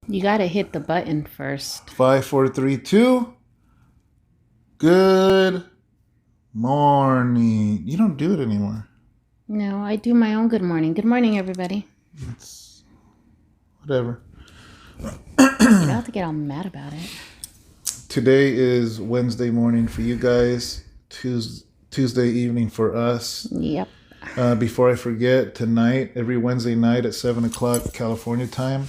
You got to hit the button first. 5, 4, 3, 2. Good morning. You don't do it anymore. No, I do my own good morning. Good morning, everybody. It's whatever. You don't have to get all mad about it. Today is Wednesday morning for you guys. Tuesday evening for us. Yep. Before I forget, tonight, every Wednesday night at 7 o'clock California time,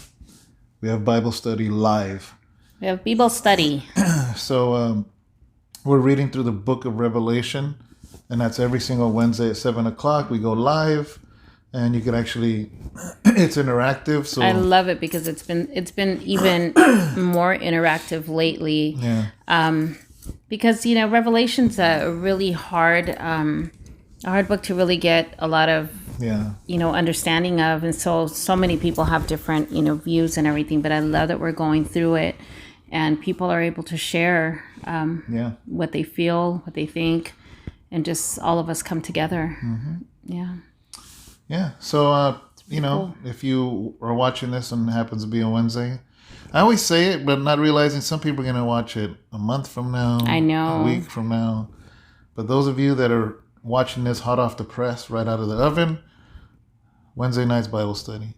we have Bible study live. We have Bible study. So we're reading through the book of Revelation, and that's every single Wednesday at 7 o'clock. We go live, and you can actually, it's interactive. So I love it because it's been even more interactive lately. Yeah. Because Revelation's a really hard book to really get a lot of understanding of, and so many people have different views and everything. But I love that we're going through it, and people are able to share what they feel, what they think, and just all of us come together. Mm-hmm. Yeah. So cool. If you are watching this and it happens to be on Wednesday, I always say it, but not realizing some people are going to watch it a month from now. I know. A week from now. But those of you that are watching this hot off the press, right out of the oven, Wednesday night's Bible study.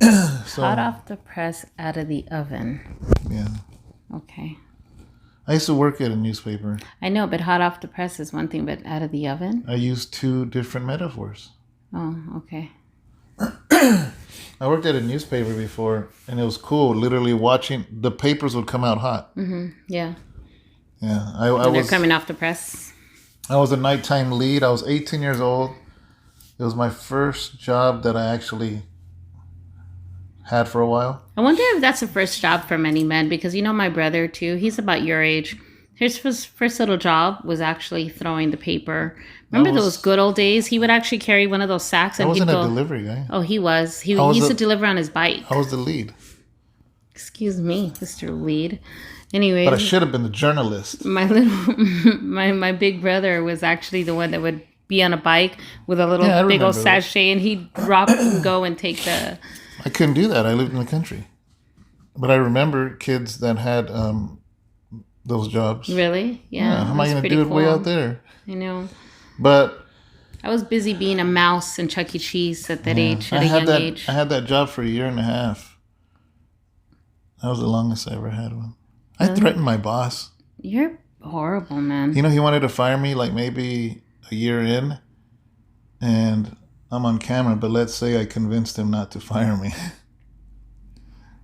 Hot off the press, out of the oven. Yeah. Okay. I used to work at a newspaper. I know, but hot off the press is one thing, but out of the oven? I used 2 different metaphors. Oh, okay. I worked at a newspaper before, and it was cool. Literally watching the papers would come out hot. Mm-hmm. Yeah. Yeah. They're coming off the press. I was a nighttime lead. I was 18 years old. It was my first job that I actually had for a while. I wonder if that's the first job for many men, because my brother too, he's about your age. His first little job was actually throwing the paper. Remember those good old days? He would actually carry one of those sacks. I wasn't a delivery guy. Oh, he was. He used to deliver on his bike. I was the lead. Excuse me, Mr. Lead. Anyway, but I should have been the journalist. My big brother was actually the one that would be on a bike with a little big old sachet, and he'd drop and go and take the... I couldn't do that. I lived in the country. But I remember kids that had those jobs. Really? Yeah. How am I going to do it way out there? I know. But I was busy being a mouse in Chuck E. Cheese at that age, at a young age. I had that job for 1.5 years. That was the longest I ever had one. I threatened my boss. You're horrible, man. He wanted to fire me like maybe a year in, and I'm on camera, but let's say I convinced him not to fire me.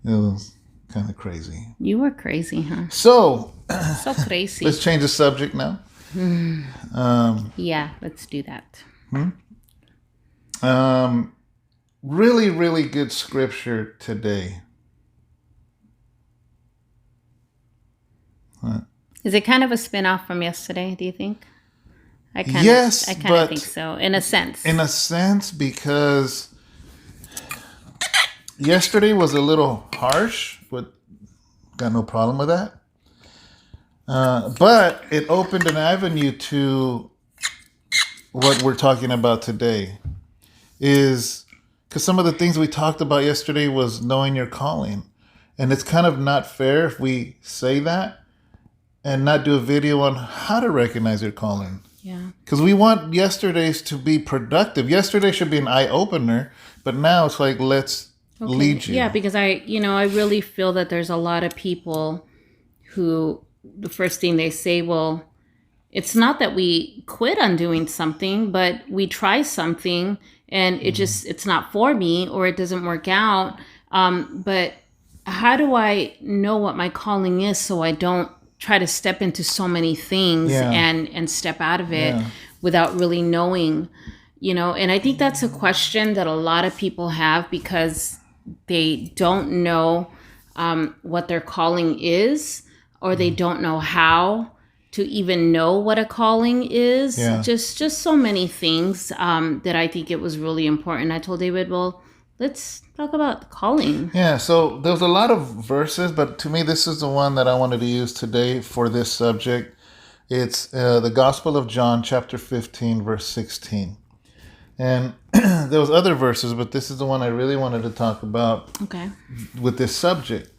It was kind of crazy. You were crazy, huh? So crazy. Let's change the subject now. Yeah, let's do that. Really, really good scripture today. Is it kind of a spin-off from yesterday, do you think? I kind of think so, in a sense. In a sense, because yesterday was a little harsh, but got no problem with that. But it opened an avenue to what we're talking about today. Is because some of the things we talked about yesterday was knowing your calling. And it's kind of not fair if we say that and not do a video on how to recognize your calling. Yeah. Because we want yesterday's to be productive. Yesterday should be an eye-opener, but now it's like, let's lead you. Yeah, because I really feel that there's a lot of people who the first thing they say, well, it's not that we quit on doing something, but we try something and it's not for me, or it doesn't work out. But how do I know what my calling is so I don't try to step into so many things and step out of it without really knowing, and I think that's a question that a lot of people have because they don't know what their calling is, or they don't know how to even know what a calling is. Just so many things that I think it was really important. I told David, well, let's talk about calling. Yeah, so there's a lot of verses, but to me, this is the one that I wanted to use today for this subject. It's the Gospel of John, chapter 15, verse 16. And there was other verses, but this is the one I really wanted to talk about with this subject.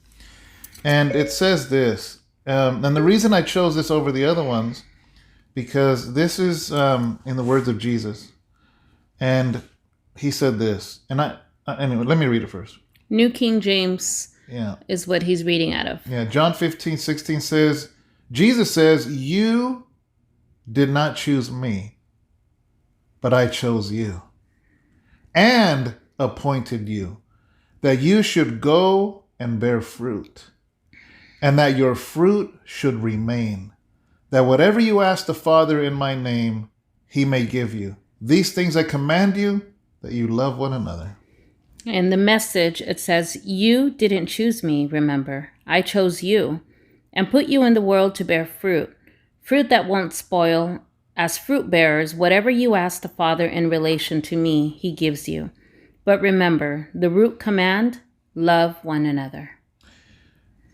And it says this. And the reason I chose this over the other ones, because this is in the words of Jesus. And he said this. And anyway, let me read it first. New King James Yeah. is what he's reading out of. Yeah. John 15:16 says, Jesus says, you did not choose me, but I chose you and appointed you that you should go and bear fruit, and that your fruit should remain, that whatever you ask the Father in my name, he may give you. These things I command you, that you love one another. In the Message, it says, you didn't choose me, remember. I chose you and put you in the world to bear fruit, fruit that won't spoil. As fruit bearers, whatever you ask the Father in relation to me, he gives you. But remember, the root command, love one another.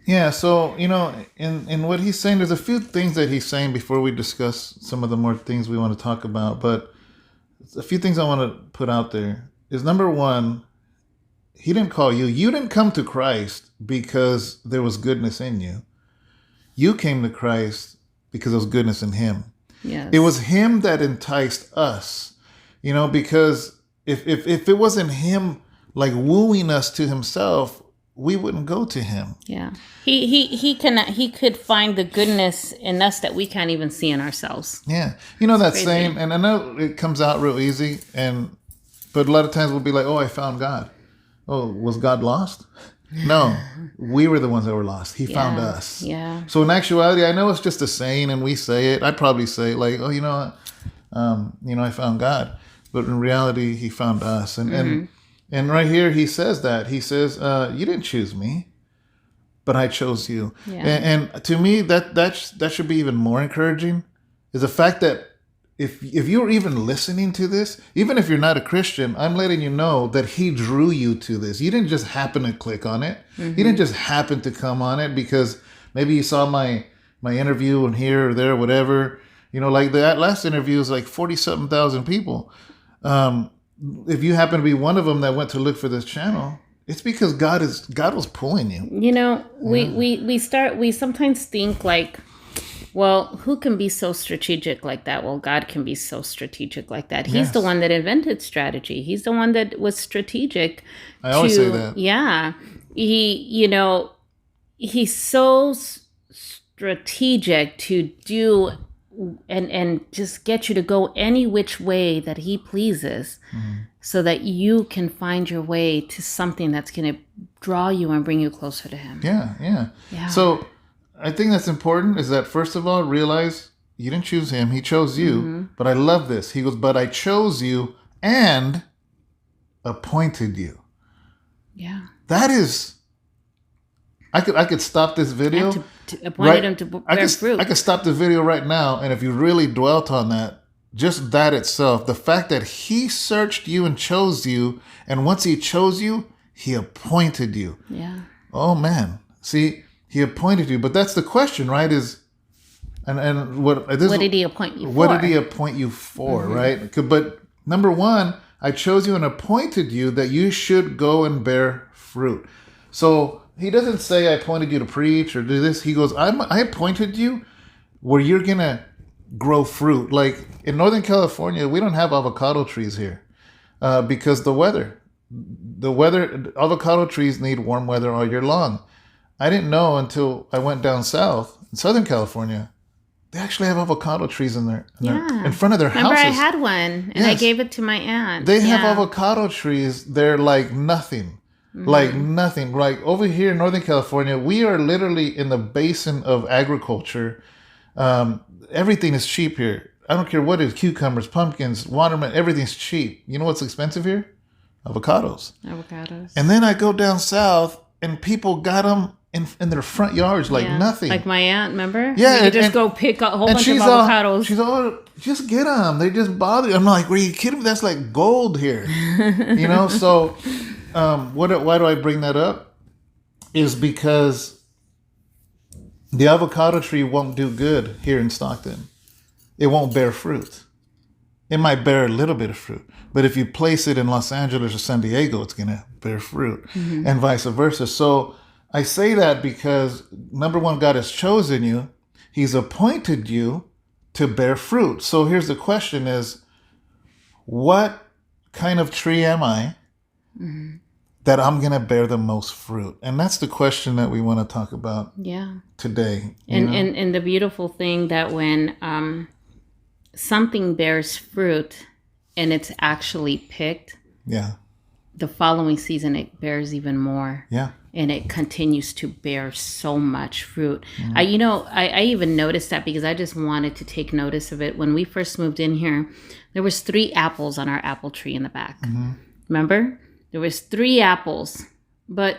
Yeah, so, in what he's saying, there's a few things that he's saying before we discuss some of the more things we want to talk about. But a few things I want to put out there is, number one, he didn't call you. You didn't come to Christ because there was goodness in you. You came to Christ because there was goodness in him. Yes. It was him that enticed us, because if it wasn't him like wooing us to himself, we wouldn't go to him. Yeah. He could find the goodness in us that we can't even see in ourselves. Yeah. That crazy. saying, and I know it comes out real easy, but a lot of times we'll be like, oh, I found God. Oh, was God lost? No, we were the ones that were lost. He found us. Yeah. So in actuality, I know it's just a saying, and we say it. I'd probably say like, oh, I found God, but in reality, he found us. And right here, he says that. He says, you didn't choose me, but I chose you. Yeah. And to me, that should be even more encouraging. Is the fact that if you're even listening to this, even if you're not a Christian, I'm letting you know that he drew you to this. You didn't just happen to click on it. Mm-hmm. You didn't just happen to come on it because maybe you saw my interview and here or there, whatever. Like that last interview was like 40-something thousand people. If you happen to be one of them that went to look for this channel, it's because God was pulling you. We sometimes think like, well, who can be so strategic like that? Well, God can be so strategic like that. He's the one that invented strategy. He's the one that was strategic. I always say that. Yeah. He's so strategic to do and just get you to go any which way that he pleases, so that you can find your way to something that's going to draw you and bring you closer to him. Yeah. So I think that's important, is that first of all, realize you didn't choose him. He chose you. Mm-hmm. But I love this. He goes, but I chose you and appointed you. Yeah. That is, I could stop this video. Appointed him to bear fruit. I could stop the video right now. And if you really dwelt on that, just that itself, the fact that he searched you and chose you. And once he chose you, he appointed you. Yeah. Oh man. See, he appointed you, but that's the question, right? What did he appoint you for? What did he appoint you for, right? But number one, I chose you and appointed you that you should go and bear fruit. So he doesn't say I appointed you to preach or do this. He goes, I appointed you where you're gonna grow fruit. Like in Northern California, we don't have avocado trees here because the weather. Avocado trees need warm weather all year long. I didn't know until I went down south in Southern California. They actually have avocado trees in front of their houses. Remember, I had one and I gave it to my aunt. They have avocado trees. They're like nothing. Like nothing. Like over here in Northern California, we are literally in the basin of agriculture. Everything is cheap here. I don't care what it is. Cucumbers, pumpkins, watermelon, everything's cheap. You know what's expensive here? Avocados. And then I go down south and people got them in their front yards like nothing. Like my aunt, remember? Yeah. You just go pick a whole bunch of avocados. She's all, just get them. They just bother you. I'm like, were you kidding me? That's like gold here. So why do I bring that up? Is because the avocado tree won't do good here in Stockton. It won't bear fruit. It might bear a little bit of fruit. But if you place it in Los Angeles or San Diego, it's going to bear fruit and vice versa. So I say that because, number one, God has chosen you. He's appointed you to bear fruit. So here's the question is, what kind of tree am I that I'm going to bear the most fruit? And that's the question that we want to talk about today. And the beautiful thing that when something bears fruit and it's actually picked, the following season it bears even more. And it continues to bear so much fruit. I even noticed that because I just wanted to take notice of it. When we first moved in here, there was 3 apples on our apple tree in the back. Remember? There was 3 apples, but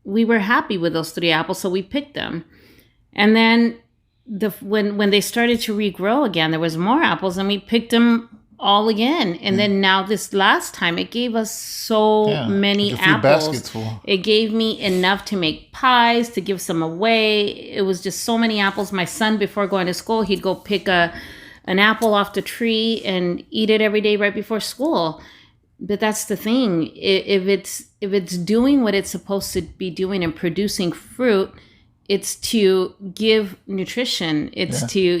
we were happy with those 3 apples, so we picked them. And then when they started to regrow again, there was more apples, and we picked them all again. And then now this last time, it gave us so many apples. It gave me enough to make pies, to give some away. It was just so many apples. My son, before going to school, he'd go pick an apple off the tree and eat it every day right before school. But that's the thing. If it's doing what it's supposed to be doing and producing fruit, it's to give nutrition. It's to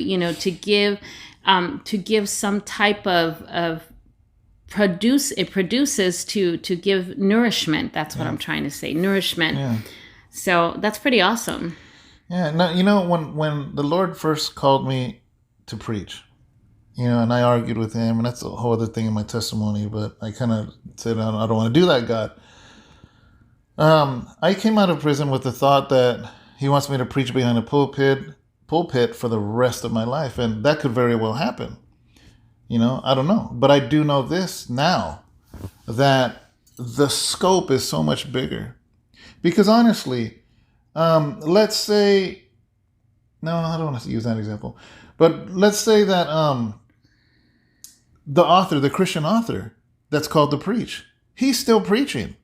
give some type of produce. It produces to give nourishment. That's what I'm trying to say. Nourishment. So that's pretty awesome. Now, when the Lord first called me to preach, and I argued with him, and that's a whole other thing in my testimony, but I kind of said, I don't want to do that, God. I came out of prison with the thought that he wants me to preach behind a pulpit for the rest of my life, and that could very well happen. I don't know, but I do know this now, that the scope is so much bigger. Because honestly, let's say, no, I don't want to use that example, but let's say that the Christian author that's called to preach, he's still preaching.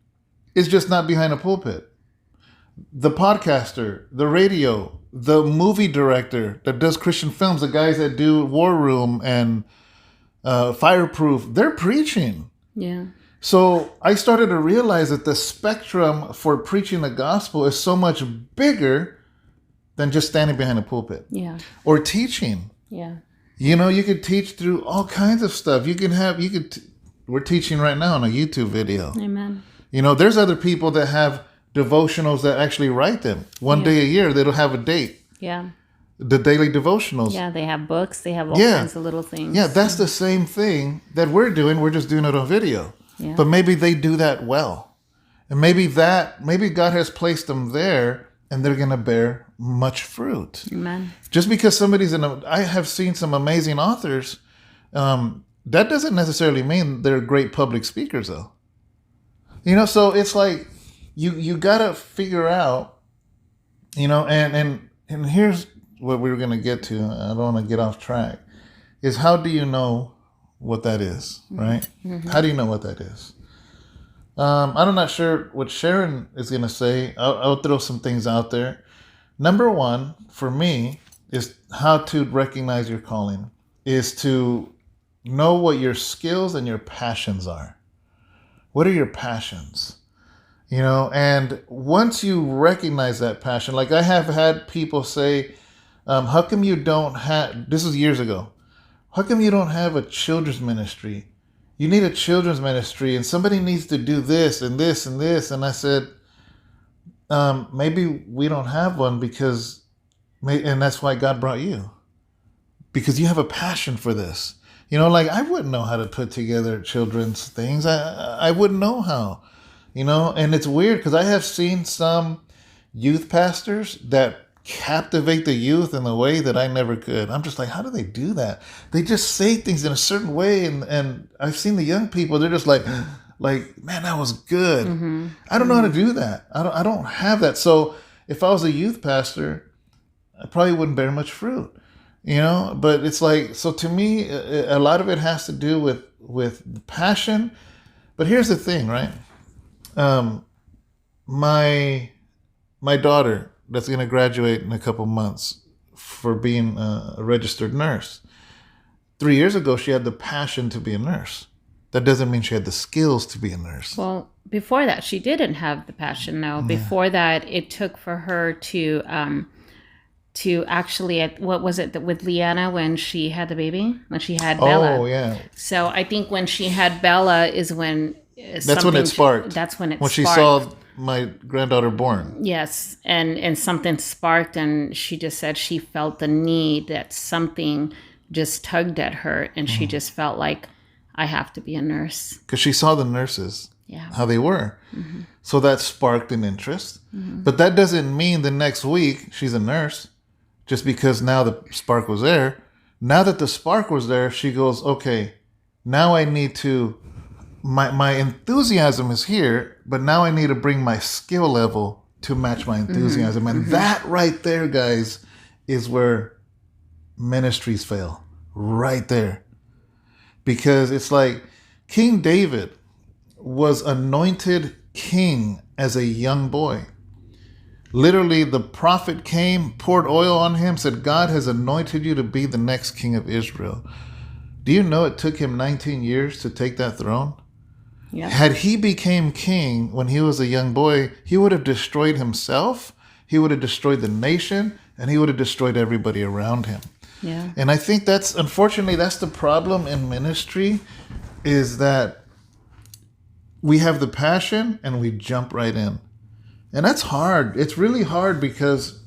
It's just not behind a pulpit. The podcaster, the radio, the movie director that does Christian films, the guys that do War Room and Fireproof, they're preaching. So I started to realize that the spectrum for preaching the gospel is so much bigger than just standing behind a pulpit. Or teaching. You could teach through all kinds of stuff. We're teaching right now on a YouTube video. Amen. There's other people that have devotionals that actually write them. One day a year, they don't have a date. The daily devotionals. They have books. They have all kinds of little things. That's the same thing that we're doing. We're just doing it on video. But maybe they do that well. And maybe God has placed them there and they're going to bear much fruit. Amen. Just because somebody's I have seen some amazing authors, that doesn't necessarily mean they're great public speakers though. So it's like, you gotta figure out, and here's what we were gonna get to. I don't want to get off track. Is how do you know what that is, right? How do you know what that is? I'm not sure what Sharon is gonna say. I'll throw some things out there. Number one for me is how to recognize your calling. Is to know what your skills and your passions are. What are your passions? And once you recognize that passion, like I have had people say, how come you don't have, this was years ago, how come you don't have a children's ministry? You need a children's ministry and somebody needs to do this and this and this. And I said, maybe we don't have one and that's why God brought you. Because you have a passion for this. Like I wouldn't know how to put together children's things. I wouldn't know how. And it's weird because I have seen some youth pastors that captivate the youth in a way that I never could. I'm just like, how do they do that? They just say things in a certain way. And I've seen the young people, they're just like, man, that was good. I don't know how to do that. I don't have that. So if I was a youth pastor, I probably wouldn't bear much fruit, but it's like, so to me, a lot of it has to do with passion. But here's the thing, right? My daughter that's going to graduate in a couple months for being a registered nurse. 3 years ago, she had the passion to be a nurse. that doesn't mean she had the skills to be a nurse. Well, before that, she didn't have the passion. No, before that, it took for her to actually, what was it with Leanna when she had the baby, when she had Bella? Oh, yeah. So I think when she had Bella is when That's when it sparked. That's when it when sparked. she saw my granddaughter born. Yes, and something sparked, and she just said she felt the need, that something just tugged at her, and she just felt like, I have to be a nurse. Because she saw the nurses, how they were. So that sparked an interest. But that doesn't mean the next week she's a nurse, just because now the spark was there. Now that the spark was there, she goes, okay, now I need to, my enthusiasm is here, but now I need to bring my skill level to match my enthusiasm. And that right there, guys, is where ministries fail. Right there. Because it's like King David was anointed king as a young boy. Literally, the prophet came, poured oil on him, said, God has anointed you to be the next king of Israel. Do you know it took him 19 years to take that throne? Yeah. Had he became king when he was a young boy, he would have destroyed himself, he would have destroyed the nation, and he would have destroyed everybody around him. Yeah. And I think unfortunately, that's the problem in ministry, is that we have the passion and we jump right in. And that's hard. It's really hard because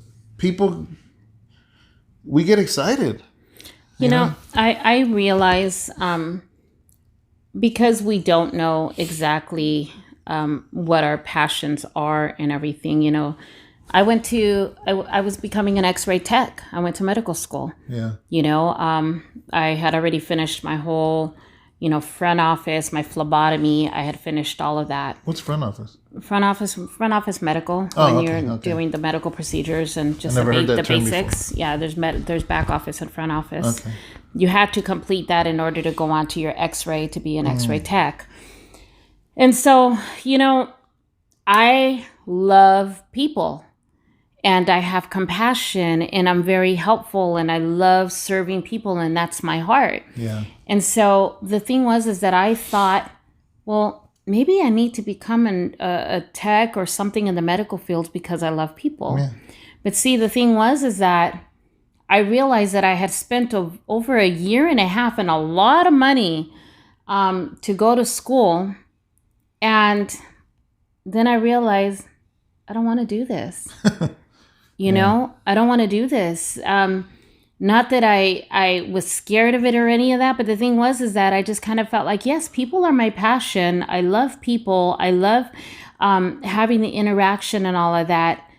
we get excited. You know, I realize because we don't know exactly what our passions are and everything, you know, I was becoming an X-ray tech. I went to medical school. Yeah. You know, I had already finished my whole, front office, my phlebotomy. I had finished all of that. What's front office? Front office medical. Oh, when okay, you're okay. doing the medical procedures and just never heard the that term basics. before. Yeah, there's back office and front office. Okay. You had to complete that in order to go on to your X-ray to be an X-ray tech. And so, I love people. And I have compassion, and I'm very helpful, and I love serving people, and that's my heart. Yeah. And so the thing is that I thought, well, maybe I need to become a tech or something in the medical field because I love people. Yeah. But see, the thing is that I realized that I had spent over a year and a half and a lot of money to go to school, and then I realized I don't want to do this. I don't want to do this. Not that I was scared of it or any of that, but the thing is that I just kind of felt like, yes, people are my passion. I love people. I love having the interaction and all of that.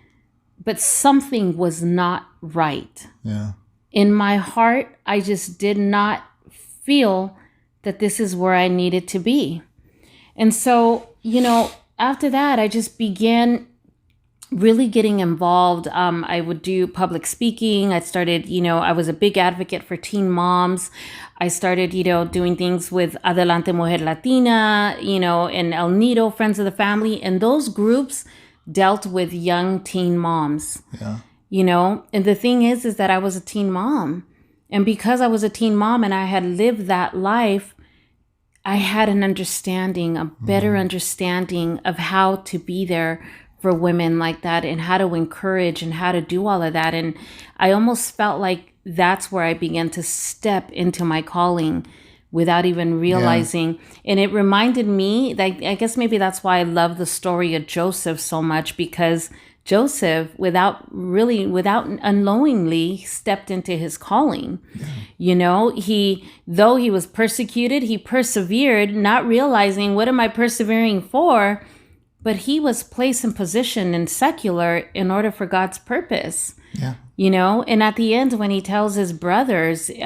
But something was not right. Yeah. In my heart, I just did not feel that this is where I needed to be. And so, after that, I just began really getting involved. I would do public speaking. I started, I was a big advocate for teen moms. I started, doing things with Adelante Mujer Latina, and El Nido, Friends of the Family. And those groups dealt with young teen moms, and the thing is that I was a teen mom. And because I was a teen mom and I had lived that life, I had an understanding, a better understanding of how to be there for women like that and how to encourage and how to do all of that. And I almost felt like that's where I began to step into my calling without even realizing. Yeah. And it reminded me, like, I guess maybe that's why I love the story of Joseph so much, because Joseph, without unknowingly, stepped into his calling. Yeah. Though he was persecuted, he persevered, not realizing, what am I persevering for? But he was placed in position in secular in order for God's purpose. Yeah. And at the end, when he tells his brothers, this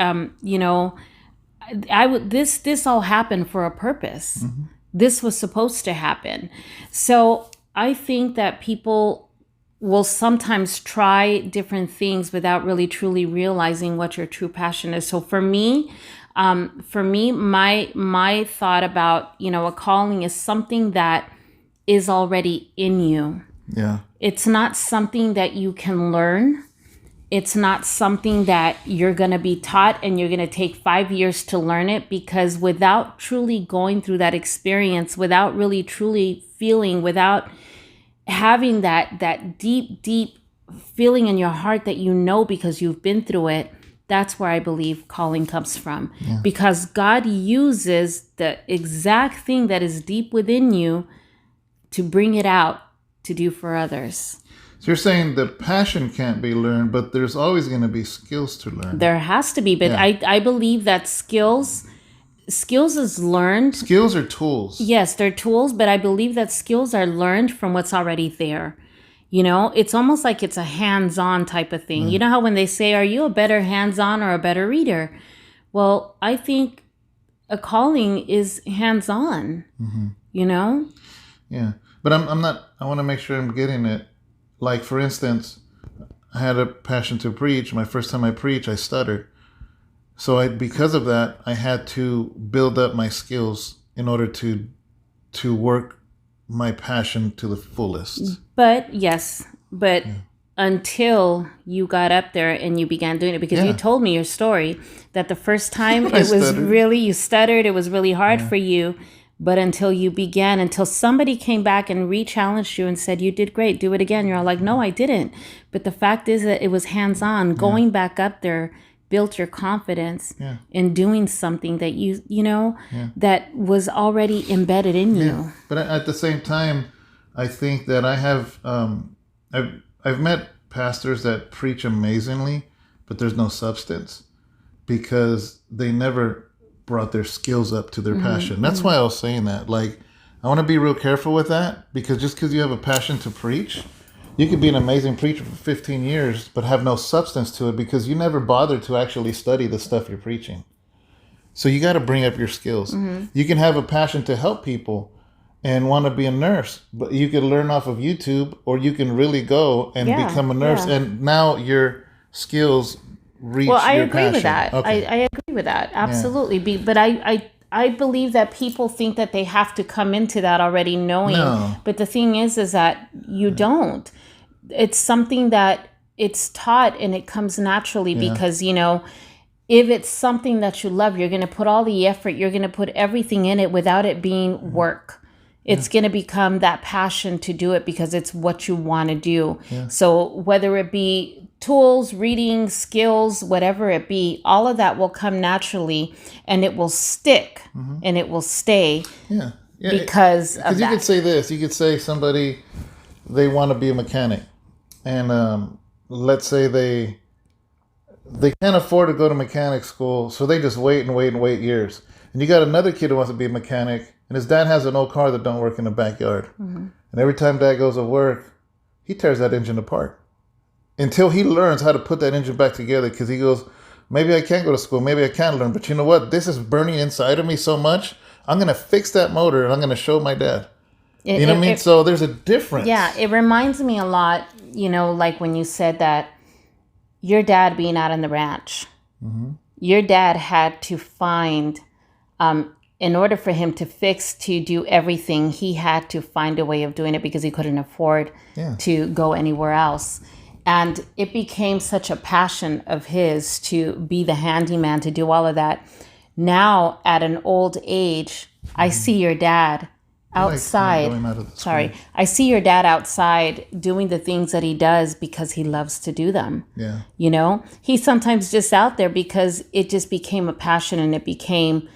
all happened for a purpose. Mm-hmm. This was supposed to happen. So I think that people will sometimes try different things without really truly realizing what your true passion is. So for me, my thought about, a calling is something that is already in you. Yeah. It's not something that you can learn. it's not something that you're going to be taught and you're going to take 5 years to learn it, because without truly going through that experience, without really truly feeling, without having that deep feeling in your heart that you know because you've been through it, that's where I believe calling comes from. Yeah. Because God uses the exact thing that is deep within you to bring it out to do for others. So you're saying the passion can't be learned, but there's always going to be skills to learn. There has to be, but yeah. I believe that skills is learned. Skills are tools. Yes, they're tools, but I believe that skills are learned from what's already there. You know, it's almost like it's a hands-on type of thing. You know how when they say, are you a better hands-on or a better reader? Well, I think a calling is hands-on, you know? Yeah, but I'm not, I want to make sure I'm getting it. Like, for instance, I had a passion to preach. My first time I preached, I stuttered. So because of that, I had to build up my skills in order to work my passion to the fullest. But until you got up there and you began doing it, because you told me your story that the first time you stuttered, it was really hard for you. But until somebody came back and re-challenged you and said, you did great, do it again. You're all like, no, I didn't. But the fact is that it was hands-on. Going back up there built your confidence in doing something that that was already embedded in you. But at the same time, I think that I have, I've met pastors that preach amazingly, but there's no substance because they never brought their skills up to their passion. That's why I was saying that. Like, I want to be real careful with that, because just because you have a passion to preach, you could be an amazing preacher for 15 years, but have no substance to it because you never bothered to actually study the stuff you're preaching. So you got to bring up your skills. You can have a passion to help people and want to be a nurse, but you can learn off of YouTube, or you can really go and become a nurse. And now your skills reach your passion. Agree with that. Okay. I agree with that. Absolutely. But I believe that people think that they have to come into that already knowing. No. But the thing is that you don't. It's something that it's taught and it comes naturally because, if it's something that you love, you're going to put all the effort, you're going to put everything in it without it being work. It's going to become that passion to do it because it's what you want to do. Yeah. So whether it be tools, reading, skills, whatever it be, all of that will come naturally and it will stick and it will stay because of that. Because you could say this. You could say somebody, they want to be a mechanic. And let's say they can't afford to go to mechanic school, so they just wait years. And you got another kid who wants to be a mechanic, and his dad has an old car that don't work in the backyard. And every time dad goes to work, he tears that engine apart until he learns how to put that engine back together, because he goes, maybe I can't go to school, maybe I can't learn, but you know what? This is burning inside of me so much, I'm going to fix that motor and I'm going to show my dad. You know what I mean? So there's a difference. Yeah, it reminds me a lot, like when you said that your dad being out on the ranch, your dad had to find, in order for him to do everything, he had to find a way of doing it because he couldn't afford to go anywhere else. And it became such a passion of his to be the handyman, to do all of that. Now, at an old age, I see your dad outside. I see your dad outside doing the things that he does because he loves to do them. Yeah. He's sometimes just out there because it just became a passion and it became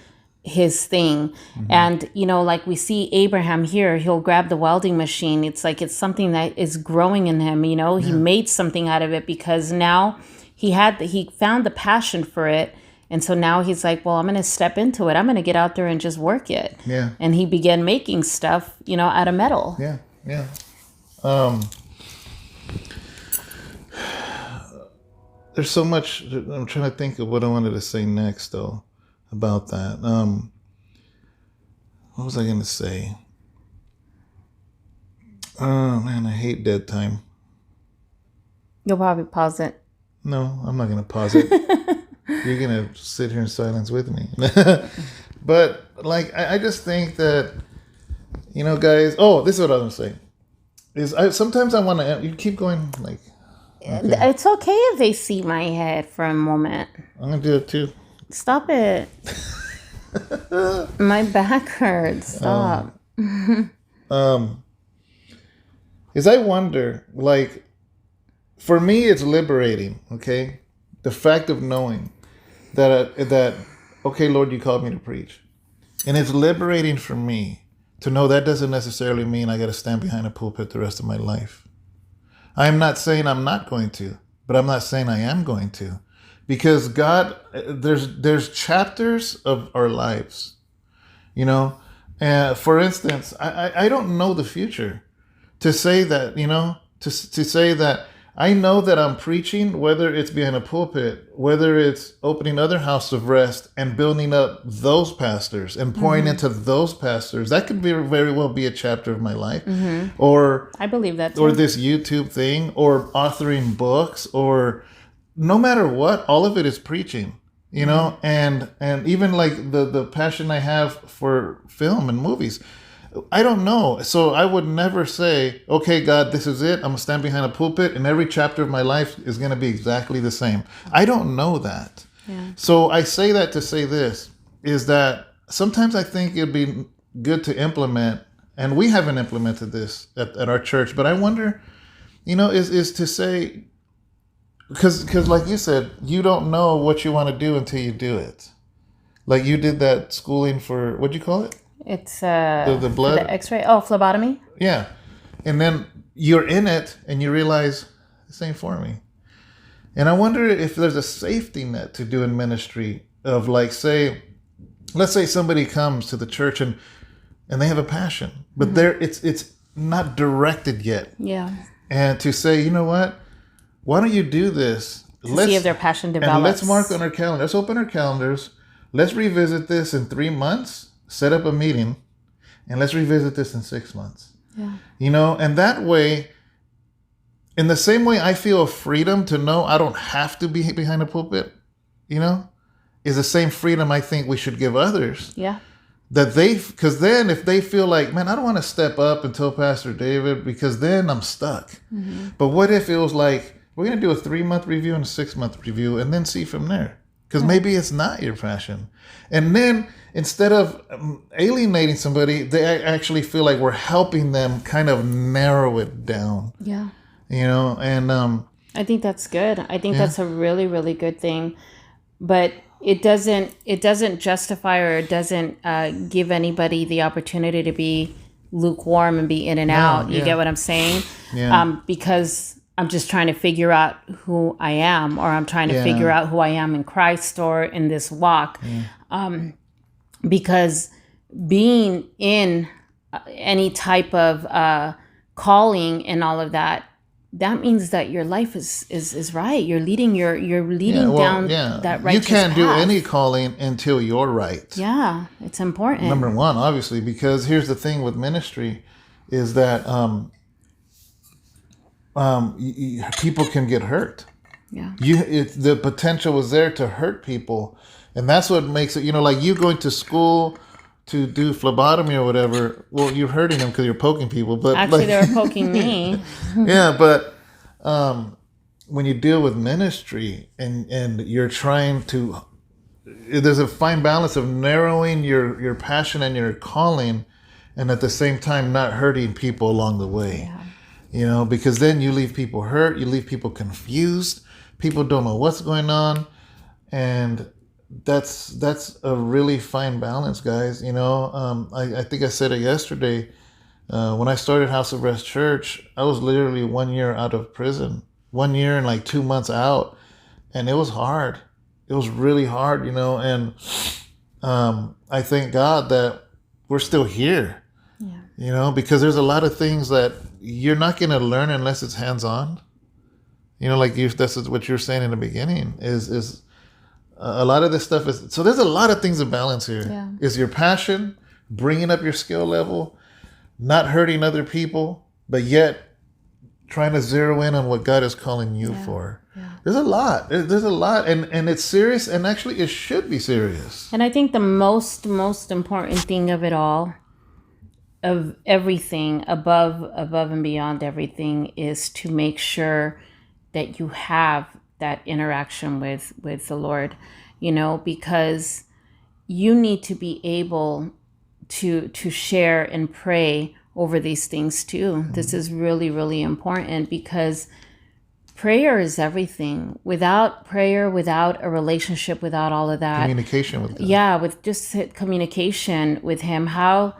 his thing. And, like we see Abraham here, he'll grab the welding machine. It's like it's something that is growing in him. He made something out of it because now he found the passion for it. And so now he's like, well, I'm going to step into it. I'm going to get out there and just work it. Yeah. And he began making stuff, out of metal. Yeah. Yeah. There's so much. I'm trying to think of what I wanted to say next, though, about that. What was I going to say? Oh, man, I hate dead time. You'll probably pause it. No, I'm not going to pause it. You're going to sit here in silence with me. But, I just think that, guys... Oh, this is what I was going to say. Sometimes I want to... You keep going, Okay. It's okay if they see my head for a moment. I'm gonna do it too. Stop it. My back hurts. Stop. Is I wonder, like, for me, it's liberating. Okay, the fact of knowing that okay, Lord, you called me to preach, and it's liberating for me to know that doesn't necessarily mean I got to stand behind a pulpit the rest of my life. I'm not saying I'm not going to, but I'm not saying I am going to, because God, there's chapters of our lives, you know. For instance, I don't know the future. To say that, you know, to say that I know that I'm preaching, whether it's behind a pulpit, whether it's opening other houses of rest and building up those pastors and pouring into those pastors, that could very well be a chapter of my life. Or I believe that too. Or this YouTube thing, or authoring books, or no matter what, all of it is preaching, you know. And even like the passion I have for film and movies, I don't know. So I would never say, okay, God, this is it. I'm going to stand behind a pulpit and every chapter of my life is going to be exactly the same. I don't know that. Yeah. So I say that to say this, is that sometimes I think it'd be good to implement, and we haven't implemented this at our church, but I wonder, you know, is to say, because like you said, you don't know what you want to do until you do it. Like you did that schooling for, what'd you call it? It's the blood, the X-ray. Oh, phlebotomy. Yeah, and then you're in it and you realize this ain't for me. And I wonder if there's a safety net to doing ministry of, like, say, let's say somebody comes to the church and they have a passion, but it's not directed yet. Yeah. And to say, you know what, why don't you do this? Let's see if their passion develops. And let's mark on our calendar. Let's open our calendars. Let's revisit this in 3 months. Set up a meeting, and let's revisit this in 6 months. Yeah. You know, and that way, in the same way I feel a freedom to know I don't have to be behind a pulpit, you know, is the same freedom I think we should give others. Yeah. Because then if they feel like, man, I don't want to step up and tell Pastor David, because then I'm stuck. But what if it was like, we're going to do a 3-month review and a 6-month review and then see from there? Because maybe it's not your passion. And then instead of alienating somebody, they actually feel like we're helping them kind of narrow it down. Yeah. You know, and I think that's good. I think that's a really, really good thing. But it doesn't justify, or it doesn't give anybody the opportunity to be lukewarm and be in and out. You get what I'm saying? Yeah. Because I'm just trying to figure out who I am, or I'm trying to figure out who I am in Christ or in this walk. Because being in any type of calling and all of that, that means that your life is right. You're leading down that righteous You can't do path. any calling until you're right. Yeah, it's important. Number one, obviously, because here's the thing with ministry, is that people can get hurt. Yeah. The potential was there to hurt people, and that's what makes it. You know, like you going to school to do phlebotomy or whatever. Well, you're hurting them because you're poking people. But actually, they were poking me. Yeah, but when you deal with ministry and you're trying to, there's a fine balance of narrowing your passion and your calling, and at the same time not hurting people along the way. Yeah. You know, because then you leave people hurt, you leave people confused, people don't know what's going on, and that's a really fine balance, guys. You know, I think I said it yesterday. When I started House of Rest Church, I was literally 1 year out of prison, 1 year and like 2 months out, and it was hard. It was really hard, you know, and I thank God that we're still here. Yeah. You know, because there's a lot of things that you're not going to learn unless it's hands-on. You know, like that's what you're saying in the beginning, is a lot of this stuff is, so there's a lot of things to balance here. Yeah. Is your passion, bringing up your skill level, not hurting other people, but yet trying to zero in on what God is calling you for. Yeah. There's a lot, and it's serious, and actually it should be serious. And I think the most important thing of it all, of everything above and beyond everything, is to make sure that you have that interaction with the Lord, because you need to be able to share and pray over these things too. This is really, really important, because prayer is everything. Without prayer, without a relationship, without all of that, Communication with God. yeah, with just communication with Him, how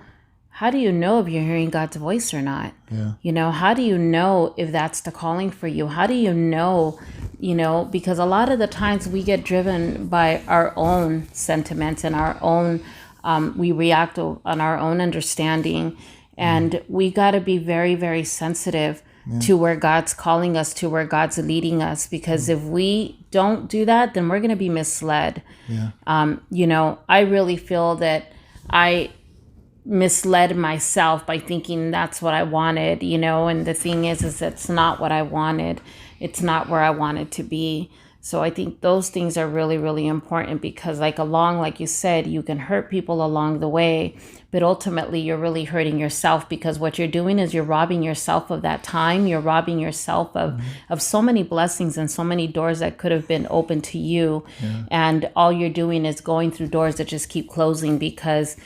do you know if you're hearing God's voice or not? Yeah. How do you know if that's the calling for you? How do you know, because a lot of the times we get driven by our own sentiments and our own, we react on our own understanding. And we got to be very, very sensitive to where God's calling us, to where God's leading us, because if we don't do that, then we're going to be misled. Yeah. I really feel that I misled myself by thinking that's what I wanted, and the thing is it's not what I wanted. It's not where I wanted to be. So I think those things are really, really important, because like you said, you can hurt people along the way, but ultimately you're really hurting yourself, because what you're doing is you're robbing yourself of that time. You're robbing yourself of so many blessings and so many doors that could have been open to you. Yeah. And all you're doing is going through doors that just keep closing, because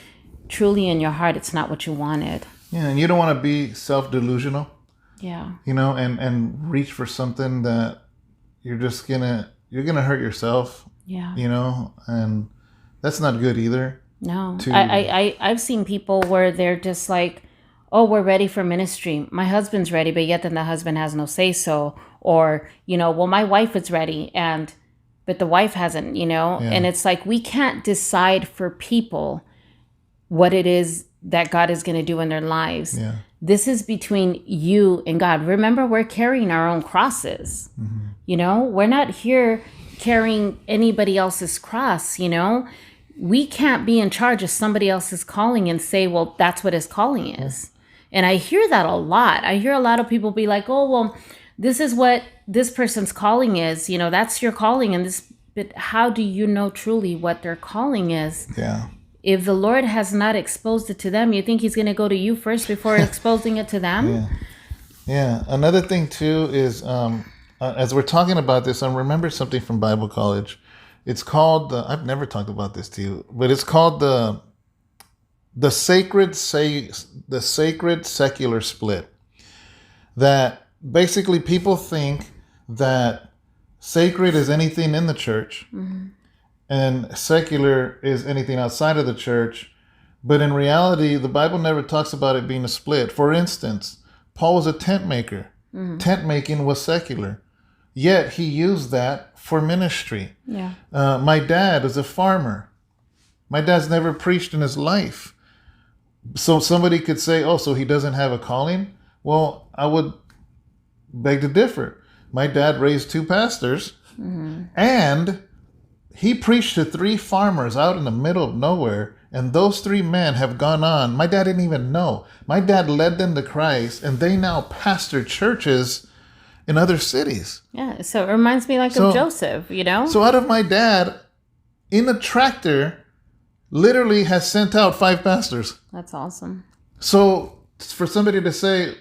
truly in your heart, it's not what you wanted. Yeah, and you don't want to be self-delusional. Yeah. And reach for something that you're gonna hurt yourself. Yeah. And that's not good either. No. I've seen people where they're just like, oh, we're ready for ministry. My husband's ready, but yet then the husband has no say so. Or, well, my wife is ready, but the wife hasn't, Yeah. And it's like, we can't decide for people what it is that God is going to do in their lives. Yeah. This is between you and God. Remember, we're carrying our own crosses. Mm-hmm. We're not here carrying anybody else's cross. We can't be in charge of somebody else's calling and say, well, that's what his calling is. And I hear that a lot. I hear a lot of people be like, oh, well, this is what this person's calling is. That's your calling. But how do you know truly what their calling is? Yeah. If the Lord has not exposed it to them, you think He's going to go to you first before exposing it to them? Yeah. Another thing too is, as we're talking about this, I remember something from Bible college. It's called I've never talked about this to you, but it's called the sacred secular split. That basically people think that sacred is anything in the church. Mm-hmm. And secular is anything outside of the church. But in reality, the Bible never talks about it being a split. For instance, Paul was a tent maker. Mm-hmm. Tent making was secular. Yet he used that for ministry. Yeah. My dad is a farmer. My dad's never preached in his life. So somebody could say, oh, so he doesn't have a calling? Well, I would beg to differ. My dad raised 2 pastors. Mm-hmm. And he preached to 3 farmers out in the middle of nowhere, and those 3 men have gone on. My dad didn't even know. My dad led them to Christ, and they now pastor churches in other cities. Yeah, so it reminds me of Joseph, So out of my dad, in a tractor, literally has sent out 5 pastors. That's awesome. So for somebody to say,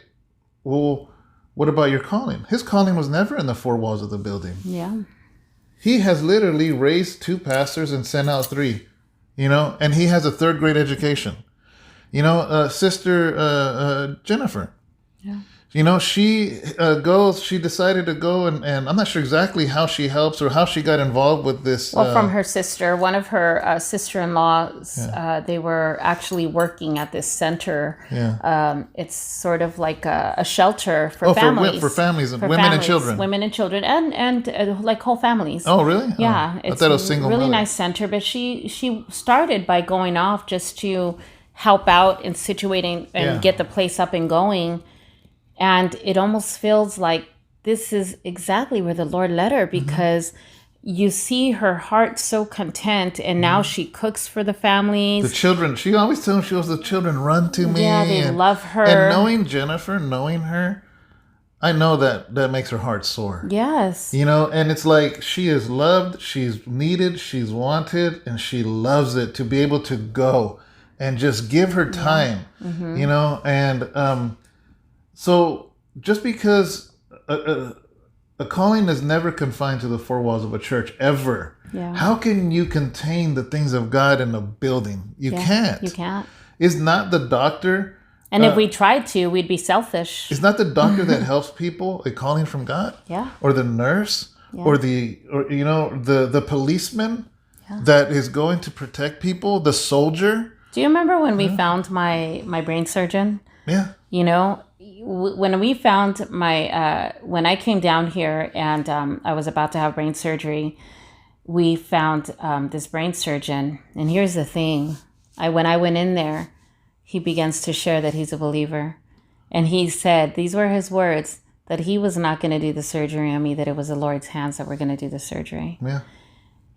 well, what about your calling? His calling was never in the 4 walls of the building. Yeah. He has literally raised 2 pastors and sent out 3, and he has a 3rd grade education. Sister Jennifer. Yeah. She decided to go and I'm not sure exactly how she helps or how she got involved with this. Well, from her sister, one of her sister-in-laws, they were actually working at this center. Yeah. It's sort of like a shelter for families. For families, women and children. Women and children and like whole families. Oh, really? Yeah. I thought it was single really mother. Nice center, but she started by going off just to help out in situating and get the place up and going. And it almost feels like this is exactly where the Lord led her, because you see her heart so content, and now she cooks for the families. The children, she always tells them, the children run to me. Yeah, they love her. And knowing Jennifer, knowing her, I know that makes her heart sore. Yes. And it's like she is loved, she's needed, she's wanted, and she loves it to be able to go and just give her time, and so just because a calling is never confined to the four walls of a church, ever. Yeah. How can you contain the things of God in a building? You can't. You can't. It's not the doctor. And if we tried to, we'd be selfish. It's not the doctor that helps people a calling from God. Yeah. Or the nurse, or the policeman that is going to protect people, the soldier. Do you remember when we found my brain surgeon? Yeah. You know, when we found when I came down here and I was about to have brain surgery, we found this brain surgeon. And here's the thing. When I went in there, he begins to share that he's a believer. And he said, these were his words, that he was not going to do the surgery on me, that it was the Lord's hands that were going to do the surgery. Yeah.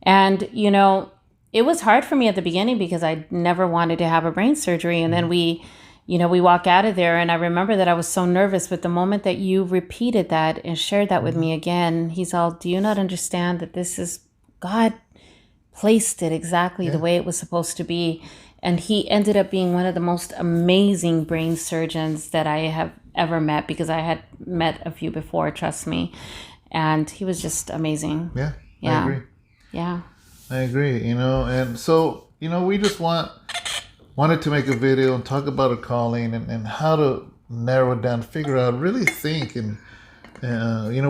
And, you know, it was hard for me at the beginning because I never wanted to have a brain surgery. And then we walk out of there, and I remember that I was so nervous. But the moment that you repeated that and shared that with me again, he's all, do you not understand that this is God placed it exactly the way it was supposed to be? And he ended up being one of the most amazing brain surgeons that I have ever met, because I had met a few before, trust me. And he was just amazing. Yeah. Yeah. I agree. Yeah. I agree, and so, we just wanted to make a video and talk about a calling and how to narrow it down, figure out, really think, and,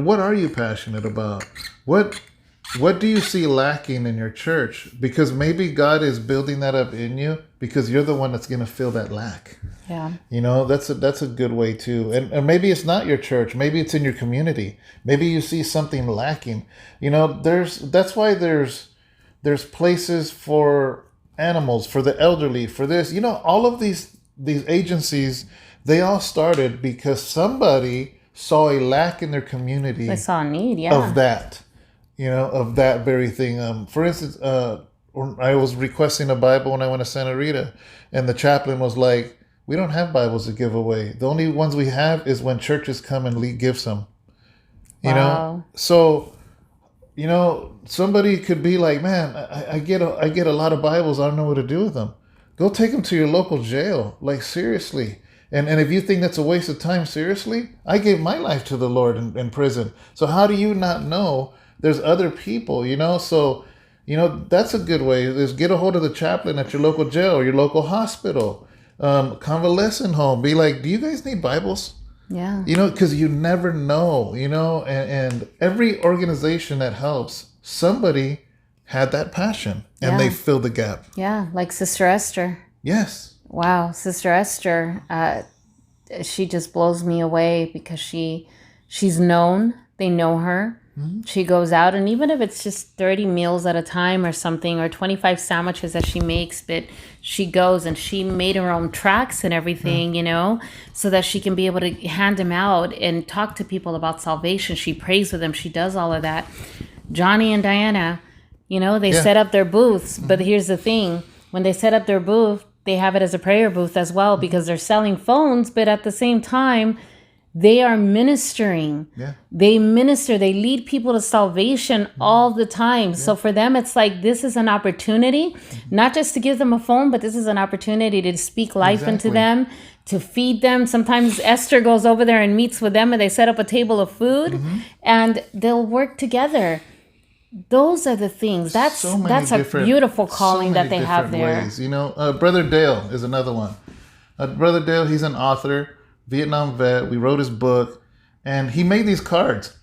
what are you passionate about? What do you see lacking in your church? Because maybe God is building that up in you because you're the one that's going to fill that lack. Yeah. That's a good way too. And maybe it's not your church. Maybe it's in your community. Maybe you see something lacking. That's why there's places for animals, for the elderly, for this. All of these agencies, they all started because somebody saw a lack in their community. They saw a need, of that. Of that very thing. For instance, I was requesting a Bible when I went to Santa Rita, and the chaplain was like, we don't have Bibles to give away. The only ones we have is when churches come and gives them. Wow. So, somebody could be like, man, I get a lot of Bibles. I don't know what to do with them. Go take them to your local jail. Like, seriously. And if you think that's a waste of time, seriously, I gave my life to the Lord in prison. So how do you not know there's other people, So, that's a good way, is get a hold of the chaplain at your local jail or your local hospital, convalescent home. Be like, do you guys need Bibles? Yeah. Because you never know, and every organization that helps, somebody had that passion and they filled the gap. Yeah, like Sister Esther. Yes. Wow, Sister Esther, she just blows me away because she's known. They know her. Mm-hmm. She goes out, and even if it's just 30 meals at a time or something, or 25 sandwiches that she makes, but she goes and she made her own tracts and everything, so that she can be able to hand them out and talk to people about salvation. She prays with them. She does all of that. Johnny and Diana, they set up their booths, but here's the thing. When they set up their booth, they have it as a prayer booth as well, because they're selling phones, but at the same time, they are ministering. Yeah. They minister. They lead people to salvation all the time. Yeah. So for them, it's like, this is an opportunity, not just to give them a phone, but this is an opportunity to speak life into them, to feed them. Sometimes Esther goes over there and meets with them, and they set up a table of food, and they'll work together. Those are the things. That's a beautiful calling that they have there. Ways. Brother Dale is another one. Brother Dale, he's an author, Vietnam vet. We wrote his book, and he made these cards,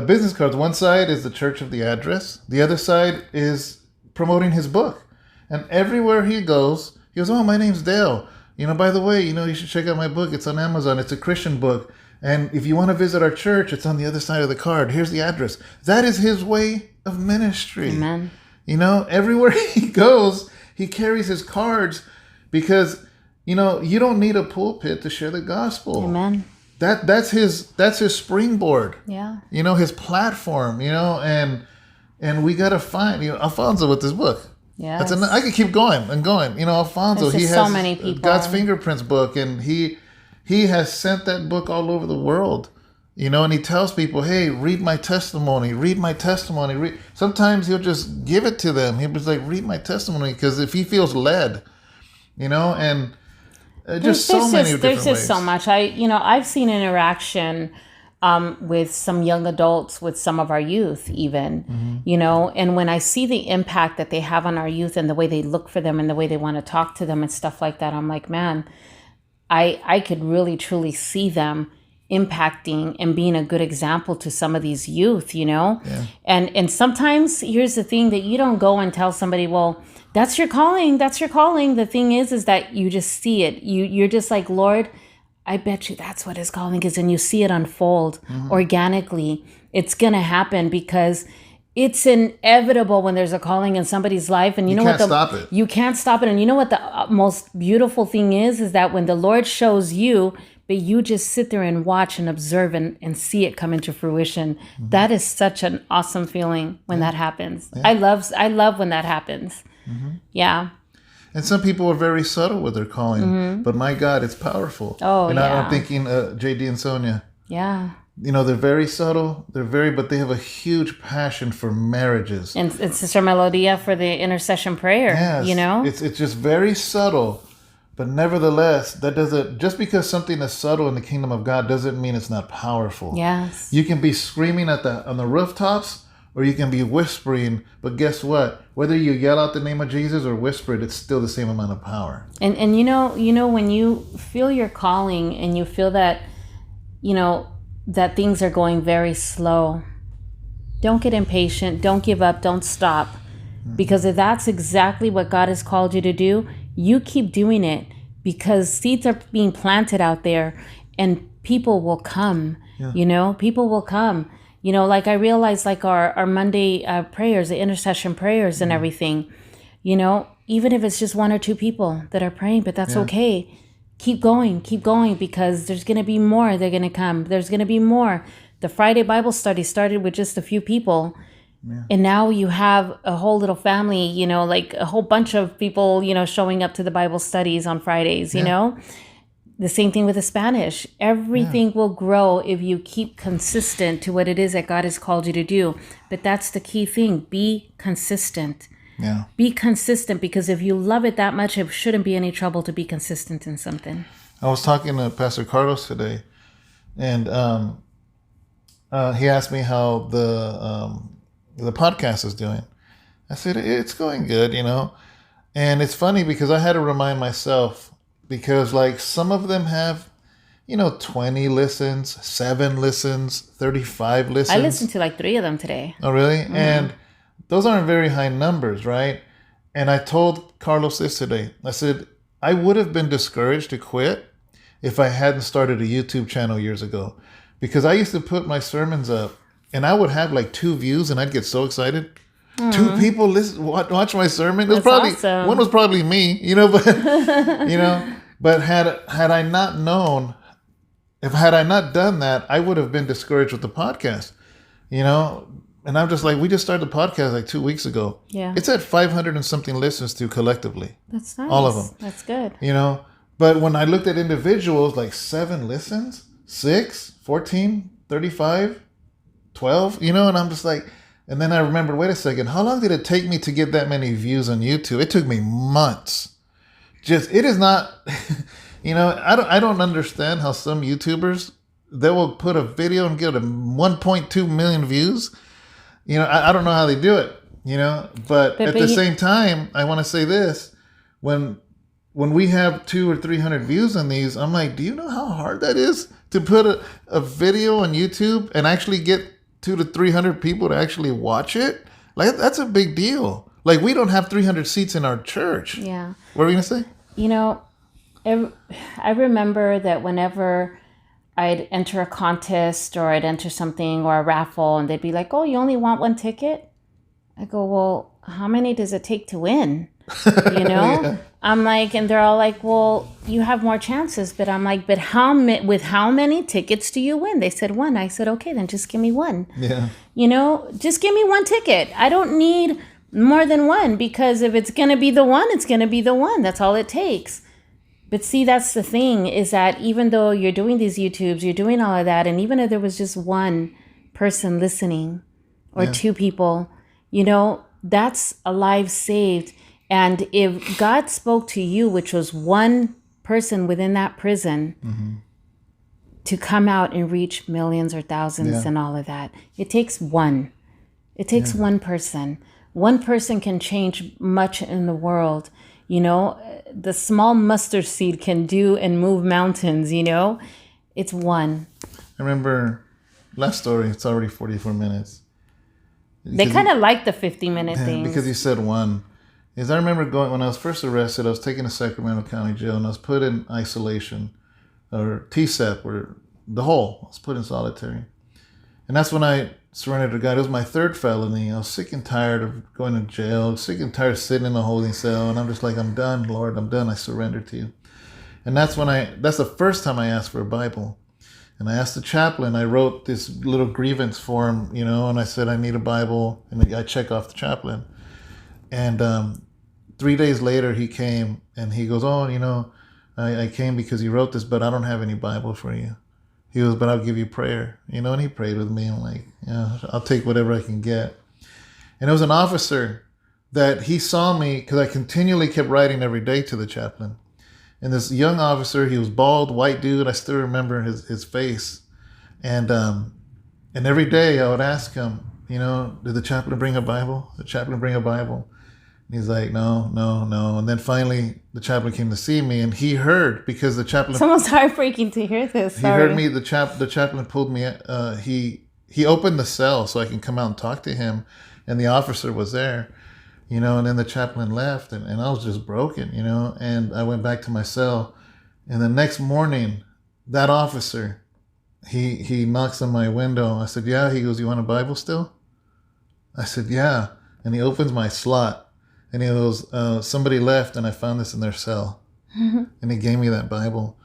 business cards. One side is the church of the address. The other side is promoting his book. And everywhere he goes, oh, my name's Dale. By the way, you should check out my book. It's on Amazon. It's a Christian book. And if you want to visit our church, it's on the other side of the card. Here's the address. That is his way of ministry. Amen. Everywhere he goes, he carries his cards because, you don't need a pulpit to share the gospel. Amen. That's his springboard. Yeah. His platform, and we got to find, Alfonso with this book. Yeah. I could keep going and going. Alfonso, he has so many people. God's Fingerprints book, and he has sent that book all over the world. And he tells people, hey, read my testimony. Sometimes he'll just give it to them. He'll be like, read my testimony, because if he feels led, and there's so many different ways. There's just so much. I've seen interaction with some young adults, with some of our youth even, you know, and when I see the impact that they have on our youth and the way they look for them and the way they want to talk to them and stuff like that, I'm like, man, I could really truly see them impacting and being a good example to some of these youth, you know. And sometimes here's the thing, that you don't go and tell somebody, well, that's your calling, the thing is that you just see it, you're just like, Lord, I bet you that's what his calling is, and you see it unfold organically. It's gonna happen because it's inevitable when there's a calling in somebody's life, and you can't stop it. You can't stop it. And you know what the most beautiful thing is that when the Lord shows you, but you just sit there and watch and observe and see it come into fruition. That is such an awesome feeling when that happens. I love when that happens. Yeah. And some people are very subtle with their calling, but my God, it's powerful. Oh, and yeah. I'm thinking JD and Sonia. Yeah. You know, they're very subtle. But they have a huge passion for marriages. And Sister Melodia for the intercession prayer. Yes. You know, it's just very subtle, but nevertheless, that doesn't. Just because something is subtle in the kingdom of God doesn't mean it's not powerful. Yes. You can be screaming on the rooftops, or you can be whispering. But guess what? Whether you yell out the name of Jesus or whisper it, it's still the same amount of power. And you know when you feel your calling and you feel that, you know, that things are going very slow, don't get impatient, don't give up, don't stop. Because if that's exactly what God has called you to do, you keep doing it, because seeds are being planted out there and people will come. You know, people will come. You know, like I realized, like our Monday prayers, the intercession prayers and everything, you know, even if it's just one or two people that are praying, but that's okay. Keep going, because there's going to be more. They're going to come. There's going to be more. The Friday Bible study started with just a few people. And now you have a whole little family, you know, like a whole bunch of people, you know, showing up to the Bible studies on Fridays, you know. The same thing with the Spanish. Everything will grow if you keep consistent to what it is that God has called you to do. But that's the key thing. Be consistent. Yeah. Be consistent, because if you love it that much, it shouldn't be any trouble to be consistent in something. I was talking to Pastor Carlos today, and he asked me how the podcast is doing. I said, it's going good, you know. And it's funny because I had to remind myself, because like some of them have, you know, 20 listens, 7 listens, 35 listens. I listened to like 3 of them today. Oh, really? And those aren't very high numbers, right? And I told Carlos this today. I said, I would have been discouraged to quit if I hadn't started a YouTube channel years ago. Because I used to put my sermons up and I would have like 2 views and I'd get so excited. 2 people watch my sermon. It was probably awesome. One was probably me, you know, but you know, but had I not known, had I not done that, I would have been discouraged with the podcast, you know. And I'm just like, we just started the podcast like 2 weeks ago. Yeah, it's at 500 and something listens to collectively. That's nice. All of them. That's good. You know, but when I looked at individuals, like 7 listens, 6, 14, 35, 12, you know, and I'm just like. And then I remembered, wait a second, how long did it take me to get that many views on YouTube? It took me months. It is not, you know, I don't understand how some YouTubers, they will put a video and get 1.2 million views. You know, I don't know how they do it, you know, but at the same time, I want to say this, when we have 200 or 300 views on these, I'm like, do you know how hard that is to put a video on YouTube and actually get 200 to 300 people to actually watch it? Like, that's a big deal. Like, we don't have 300 seats in our church. Yeah. What were you going to say? You know, I remember that whenever I'd enter a contest or I'd enter something or a raffle, and they'd be like, oh, you only want 1 ticket? I go, well, how many does it take to win? You know? Yeah. I'm like, and they're all like, well, you have more chances. But I'm like, but with how many tickets do you win? They said 1. I said, okay, then just give me 1. Yeah. You know, just give me 1 ticket. I don't need more than 1, because if it's going to be the 1, it's going to be the 1. That's all it takes. But see, that's the thing, is that even though you're doing these YouTubes, you're doing all of that, and even if there was just 1 person listening or 2 people, you know, that's a life saved. And if God spoke to you, which was 1 person within that prison, to come out and reach millions or thousands and all of that. It takes one. It takes one person. One person can change much in the world. You know, the small mustard seed can do and move mountains, you know. It's one. I remember last story, it's already 44 minutes. They kind of like the 50-minute things. Because you said one. Is I remember going, when I was first arrested, I was taken to Sacramento County Jail and I was put in isolation, or TSEP, or the whole. I was put in solitary. And that's when I surrendered to God. It was my third felony. I was sick and tired of going to jail, sick and tired of sitting in a holding cell. And I'm just like, I'm done, Lord, I'm done. I surrender to you. And that's the first time I asked for a Bible. And I asked the chaplain, I wrote this little grievance form, you know, and I said, I need a Bible. And I check off the chaplain. And 3 days later, he came and he goes, oh, you know, I came because you wrote this, but I don't have any Bible for you. He goes, but I'll give you prayer, you know, and he prayed with me. I'm like, yeah, I'll take whatever I can get. And it was an officer that he saw me because I continually kept writing every day to the chaplain. And this young officer, he was bald, white dude. I still remember his face. And every day I would ask him, you know, did the chaplain bring a Bible? Did the chaplain bring a Bible? And he's like, no. And then finally the chaplain came to see me and he heard, because the chaplain... It's almost heartbreaking to hear this. Sorry. He heard me, the chaplain pulled me, he opened the cell so I can come out and talk to him. And the officer was there, you know, and then the chaplain left and I was just broken, you know, and I went back to my cell. And the next morning, that officer, he knocks on my window. I said, yeah. He goes, you want a Bible still? I said, yeah. And he opens my slot and he goes, somebody left and I found this in their cell. And he gave me that Bible,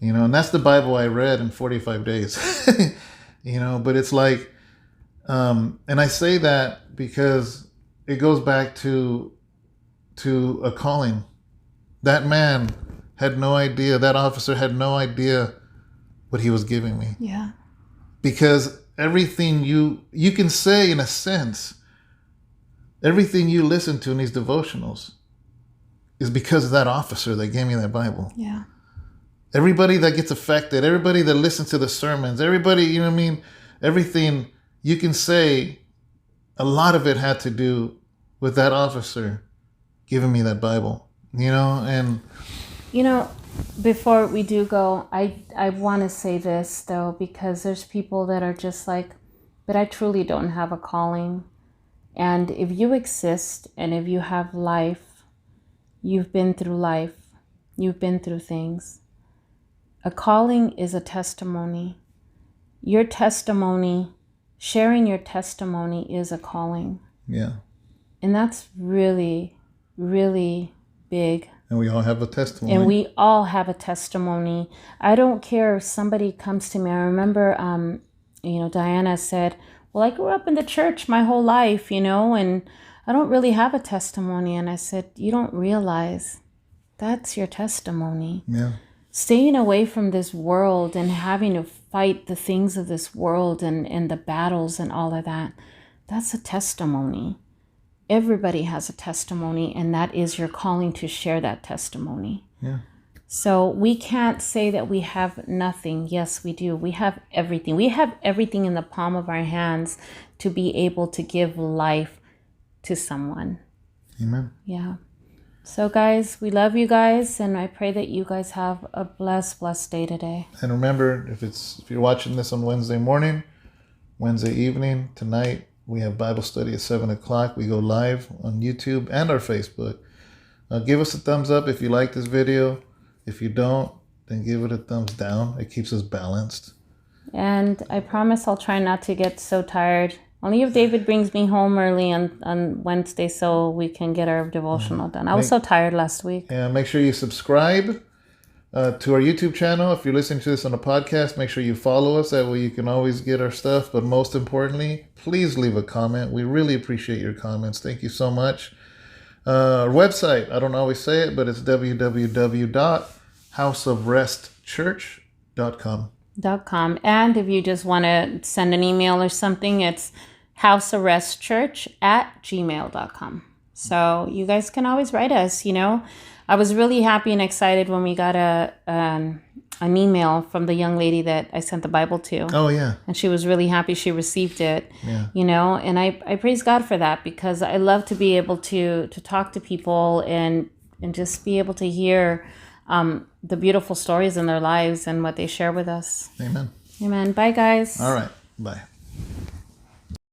you know, and that's the Bible I read in 45 days, you know, but it's like, and I say that because it goes back to a calling. That man had no idea, that officer had no idea what he was giving me. Yeah. Because everything you can say, in a sense, everything you listen to in these devotionals is because of that officer that gave me that Bible. Yeah. Everybody that gets affected, everybody that listens to the sermons, everybody, you know what I mean? Everything you can say, a lot of it had to do with that officer giving me that Bible, you know? And, you know, before we do go, I want to say this, though, because there's people that are just like, but I truly don't have a calling. And if you exist and if you have life, you've been through life, you've been through things. A calling is a testimony. Your testimony, sharing your testimony is a calling. Yeah. And that's really, really big. And we all have a testimony. And we all have a testimony. I don't care if somebody comes to me. I remember, you know, Diana said, well, I grew up in the church my whole life, you know, and I don't really have a testimony. And I said, you don't realize that's your testimony. Yeah. Staying away from this world and having to fight the things of this world and the battles and all of that, that's a testimony. Everybody has a testimony, and that is your calling to share that testimony. Yeah. So we can't say that we have nothing. Yes, we do. We have everything. We have everything in the palm of our hands to be able to give life to someone. Amen. Yeah. So guys, we love you guys, and I pray that you guys have a blessed day today. And remember, if you're watching this on Wednesday morning, Wednesday evening, tonight, we have Bible study at 7 o'clock. We go live on YouTube and our Facebook. Give us a thumbs up if you like this video. If you don't, then give it a thumbs down. It keeps us balanced. And I promise I'll try not to get so tired. Only if David brings me home early on Wednesday so we can get our devotional done. I was so tired last week. Yeah, make sure you subscribe to our YouTube channel. If you're listening to this on a podcast, make sure you follow us. That way you can always get our stuff. But most importantly, please leave a comment. We really appreciate your comments. Thank you so much. Our website, I don't always say it, but it's www.houseofrestchurch.com. And if you just want to send an email or something, it's houseofrestchurch@gmail.com. So you guys can always write us, you know. I was really happy and excited when we got an email from the young lady that I sent the Bible to. Oh, yeah. And she was really happy she received it. Yeah. You know, and I praise God for that, because I love to be able to talk to people and just be able to hear the beautiful stories in their lives and what they share with us. Amen. Amen. Bye, guys. All right. Bye.